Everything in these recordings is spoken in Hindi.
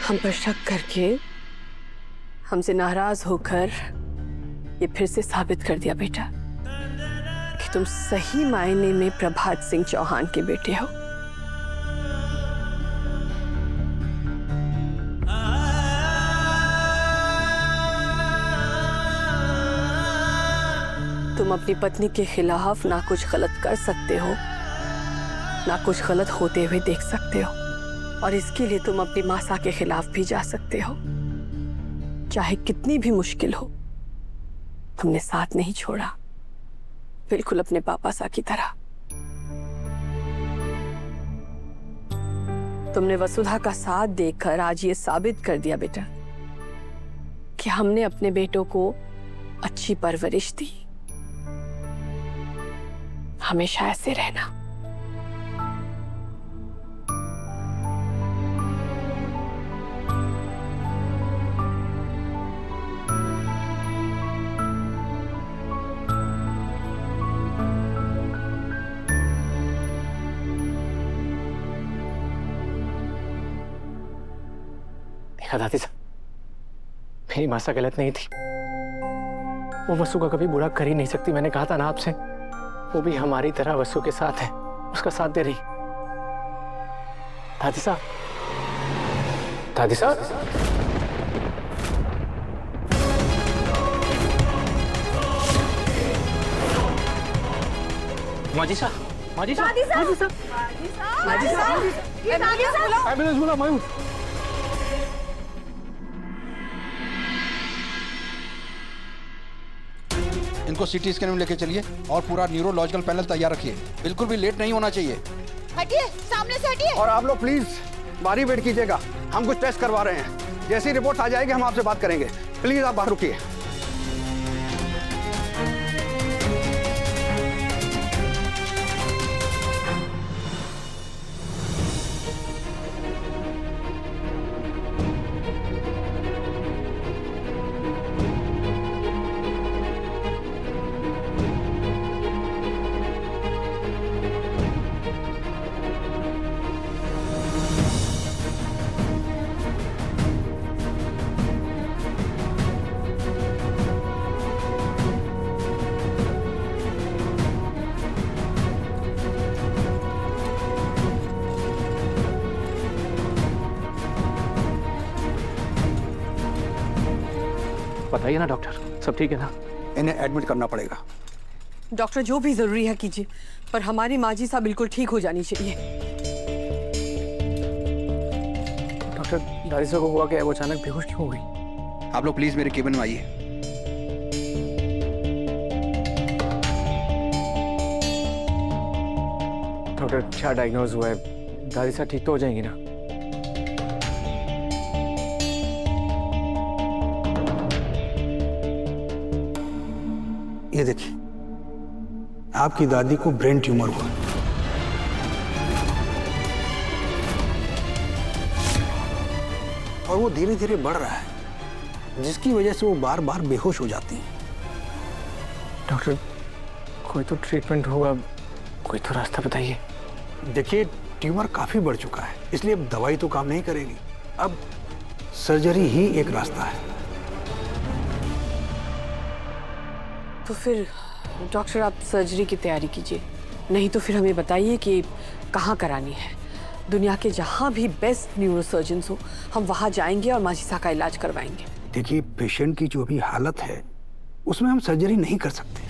हम पर शक करके, हमसे नाराज होकर ये फिर से साबित कर दिया बेटा कि तुम सही मायने में प्रभात सिंह चौहान के बेटे हो। तुम अपनी पत्नी के खिलाफ ना कुछ गलत कर सकते हो, ना कुछ गलत होते हुए देख सकते हो, और इसके लिए तुम अपनी मासा के खिलाफ भी जा सकते हो। चाहे कितनी भी मुश्किल हो, तुमने साथ नहीं छोड़ा, बिल्कुल अपने पापा सा की तरह। तुमने वसुधा का साथ देकर आज ये साबित कर दिया बेटा कि हमने अपने बेटों को अच्छी परवरिश दी। हमेशा ऐसे रहना। देखा दादी साहब, मेरी मासा गलत नहीं थी। वो वसु का कभी बुरा कर ही नहीं सकती। मैंने कहा था ना आपसे, वो भी हमारी तरह वसु के साथ है, उसका साथ दे रही। दादी साहब, दादी साहब, माजी साहब, माजी साहब, माजी साहब, माजी साहब, एम्बुलेंस बुला मयूर। इनको सीटी स्कैन में लेके चलिए और पूरा न्यूरोलॉजिकल पैनल तैयार रखिए। बिल्कुल भी लेट नहीं होना चाहिए। हटिए, सामने से हटिए। और आप लोग प्लीज बारी वेट कीजिएगा, हम कुछ टेस्ट करवा रहे हैं। जैसी रिपोर्ट आ जाएगी हम आपसे बात करेंगे। प्लीज आप बाहर रुकिए। बताइए ना डॉक्टर, सब ठीक है ना? इन्हें एडमिट करना पड़ेगा। डॉक्टर जो भी जरूरी है कीजिए, पर हमारी माजी साहब बिल्कुल ठीक हो जानी चाहिए। डॉक्टर, दादी साहब को हुआ क्या? वो अचानक बेहोश क्यों हो गई? आप लोग प्लीज मेरे केबिन में आइए। डॉक्टर, क्या डायग्नोज हुआ है? दादी साहब ठीक तो हो जाएंगी ना? ये देखिए, आपकी दादी को ब्रेन ट्यूमर हुआ और वो धीरे धीरे बढ़ रहा है, जिसकी वजह से वो बार बार बेहोश हो जाती हैं। डॉक्टर, कोई तो ट्रीटमेंट होगा, कोई तो रास्ता बताइए। देखिए, ट्यूमर काफी बढ़ चुका है, इसलिए अब दवाई तो काम नहीं करेगी। अब सर्जरी ही एक रास्ता है। तो फिर डॉक्टर आप सर्जरी की तैयारी कीजिए, नहीं तो फिर हमें बताइए कि कहाँ करानी है। दुनिया के जहाँ भी बेस्ट न्यूरोसर्जन्स हो, हम वहाँ जाएंगे और माजी साहब का इलाज करवाएंगे। देखिए, पेशेंट की जो भी हालत है उसमें हम सर्जरी नहीं कर सकते,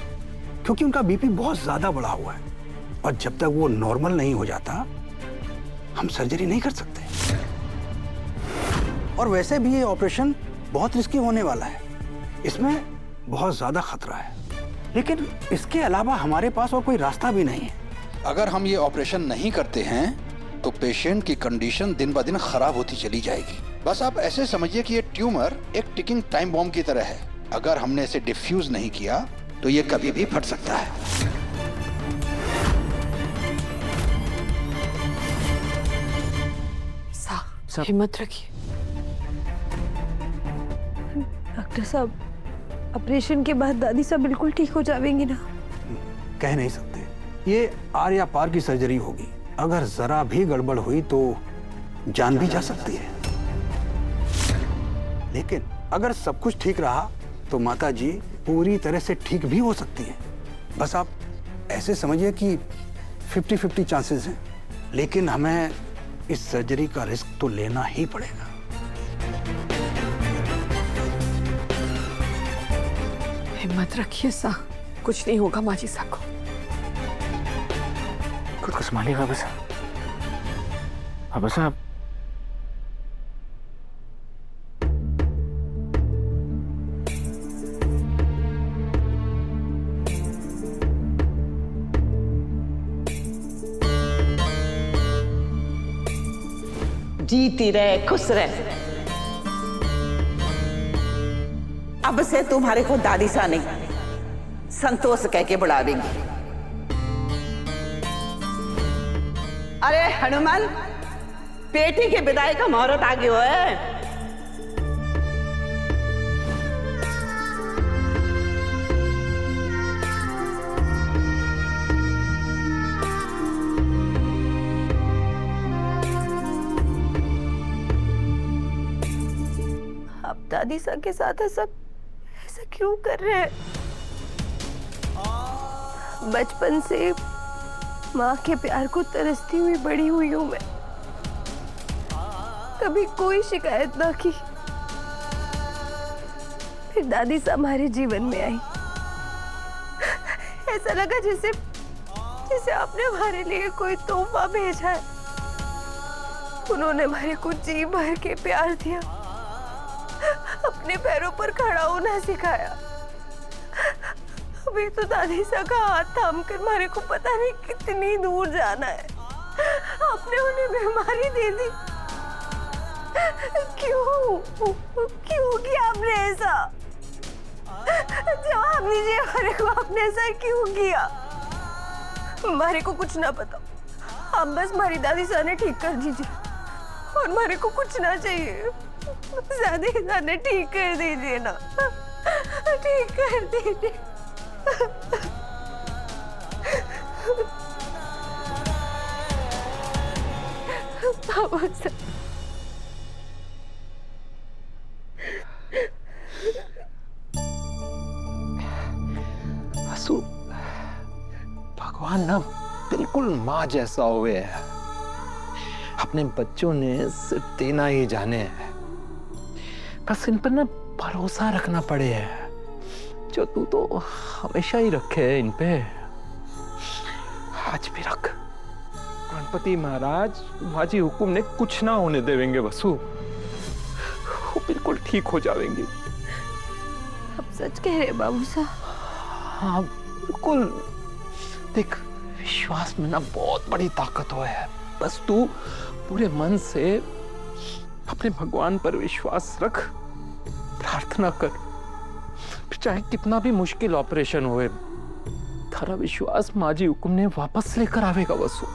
क्योंकि उनका बीपी बहुत ज्यादा बढ़ा हुआ है, और जब तक वो नॉर्मल नहीं हो जाता हम सर्जरी नहीं कर सकते। और वैसे भी ये ऑपरेशन बहुत रिस्की होने वाला है, इसमें बहुत ज्यादा खतरा है, लेकिन इसके अलावा हमारे पास और कोई रास्ता भी नहीं है। अगर हम ये ऑपरेशन नहीं करते हैं तो पेशेंट की कंडीशन दिन ब दिन खराब होती चली जाएगी। बस आप ऐसे समझिए कि ये ट्यूमर एक टिकिंग टाइम बॉम्ब की तरह है। अगर हमने इसे डिफ्यूज नहीं किया तो ये कभी भी फट सकता है। साहब, हिम्मत रखिए। डॉक्टर साहब, ऑपरेशन के बाद दादी साहब बिल्कुल ठीक हो जाएंगी ना? कह नहीं सकते, ये आर या पार की सर्जरी होगी। अगर जरा भी गड़बड़ हुई तो जान भी जा सकती है। लेकिन अगर सब कुछ ठीक रहा तो माता जी पूरी तरह से ठीक भी हो सकती हैं। बस आप ऐसे समझिए कि 50-50 चांसेस हैं, लेकिन हमें इस सर्जरी का रिस्क तो लेना ही पड़ेगा। हिम्मत रखिए सा, कुछ नहीं होगा माँ जी सा को। खुद को संभालिएगा बस। अब बस आप जीती रहे, खुश रहे। अब से तुम्हारे को दादी सा नहीं, संतोष कह के बुलावेंगी। अरे हनुमान, बेटी के विदाई का मुहूर्त आ गया है। आप दादी सा के साथ ऐसा क्यों कर रहे हैं? बचपन से माँ के प्यार को तरसती हुई बड़ी हुई हूं मैं, कभी कोई शिकायत ना की। फिर दादी सा हमारे जीवन में आई, ऐसा लगा जैसे आपने हमारे लिए कोई तोहफा भेजा है। उन्होंने हमारे को जी भर के प्यार दिया, अपने पैरों पर खड़ा होना सिखाया। अभी तो दादी सा का हाथ थाम कर हमारे को पता नहीं कितनी दूर जाना है। आपने उन्हें बीमारी दे दी। क्यों किया आपने ऐसा? जवाब दीजिए हमारे को, आपने ऐसा क्यों किया? हमारे को कुछ ना पता, आप बस हमारी दादी सा ने ठीक कर दीजिए और हमारे को कुछ ना चाहिए। दादी सा ने ठीक कर दीजिए ना, ठीक कर दीजिए। बाबा सा, असु, भगवान ना बिल्कुल माँ जैसा हुए है। अपने बच्चों ने सिर्फ देना ही जाने है, बस इन पर ना भरोसा रखना पड़े है, जो तू तो हमेशा ही रखे है इन पे। आज भी रख। गणपति महाराज माझी हुकुम ने कुछ ना होने देवेंगे वसु, वो बिल्कुल ठीक हो जाएंगे। आप सच कह रहे बाबू सा? हाँ बिल्कुल। देख, विश्वास में ना बहुत बड़ी ताकत हो है। बस तू पूरे मन से अपने भगवान पर विश्वास रख, प्रार्थना कर, फिर चाहे कितना भी मुश्किल ऑपरेशन होए, थारा विश्वास माजी हुकुम ने वापस लेकर आवेगा वसु।